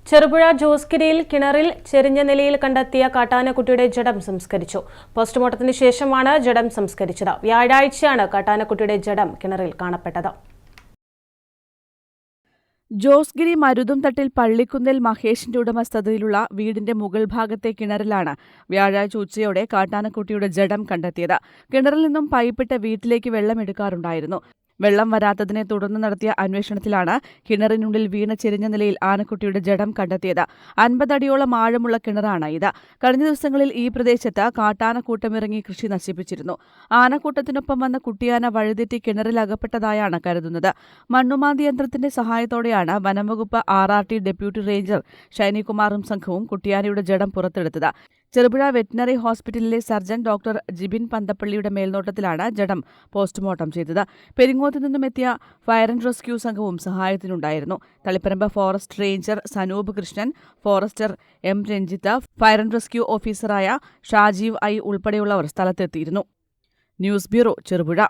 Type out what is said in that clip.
ചെറുപുഴ ജോസ്ഗിരിയിൽ കിണറിൽ ചെരിഞ്ഞ നിലയിൽ കണ്ടെത്തിയ കാട്ടാനക്കുട്ടിയുടെ ജഡം സംസ്കരിച്ചു. പോസ്റ്റ്മോർട്ടത്തിന് ശേഷമാണ് ജഡം സംസ്കരിച്ചത്. വ്യാഴാഴ്ചയാണ് കാട്ടാനക്കുട്ടിയുടെ ജഡം കിണറിൽ കാണപ്പെട്ടത്. ജോസ്ഗിരി മരുതുംതട്ടിൽ പള്ളിക്കുന്നിൽ മഹേഷിന്റെ ഉടമസ്ഥതയിലുള്ള വീടിന്റെ മുകൾ ഭാഗത്തെ കിണറിലാണ് വ്യാഴാഴ്ച ഉച്ചയോടെ കാട്ടാനക്കുട്ടിയുടെ ജഡം കണ്ടെത്തിയത്. കിണറിൽ നിന്നും പൈപ്പിട്ട് വീട്ടിലേക്ക് വെള്ളമെടുക്കാറുണ്ടായിരുന്നു. വെള്ളം വരാത്തതിനെ തുടർന്ന് നടത്തിയ അന്വേഷണത്തിലാണ് കിണറിനുള്ളിൽ വീണ ചെരിഞ്ഞ നിലയിൽ ആനക്കുട്ടിയുടെ ജഡം കണ്ടെത്തിയത്. 50 അടിയോളം ആഴമുള്ള കിണറാണ് ഇത്. കഴിഞ്ഞ ദിവസങ്ങളിൽ ഈ പ്രദേശത്ത് കാട്ടാനക്കൂട്ടമിറങ്ങി കൃഷി നശിപ്പിച്ചിരുന്നു. ആനക്കൂട്ടത്തിനൊപ്പം വന്ന കുട്ടിയാന വഴുതെറ്റി കിണറിൽ അകപ്പെട്ടതായാണ് കരുതുന്നത്. മണ്ണുമാന്തി യന്ത്രത്തിന്റെ സഹായത്തോടെയാണ് വനംവകുപ്പ് RRT ഡെപ്യൂട്ടി റേഞ്ചർ ഷൈനികുമാറും സംഘവും കുട്ടിയാനയുടെ ജഡം പുറത്തെടുത്തത്. ചെറുപുഴ വെറ്റിനറി ഹോസ്പിറ്റലിലെ സർജൻ ഡോക്ടർ ജിബിൻ പന്തപ്പള്ളിയുടെ മേൽനോട്ടത്തിലാണ് ജഡം പോസ്റ്റ്മോർട്ടം ചെയ്തത്. പെരിങ്ങോത്ത് നിന്നും എത്തിയ ഫയർ ആൻഡ് റെസ്ക്യൂ സംഘവും സഹായത്തിനുണ്ടായിരുന്നു. Taliparamba forest ranger Sanoop Krishnan, forester M Ranjith, fire and rescue ഓഫീസറായ ഷാജീവ് I ഉൾപ്പെടെയുള്ളവർ സ്ഥലത്തെത്തിയിരുന്നു. News bureau, Cherupuzha.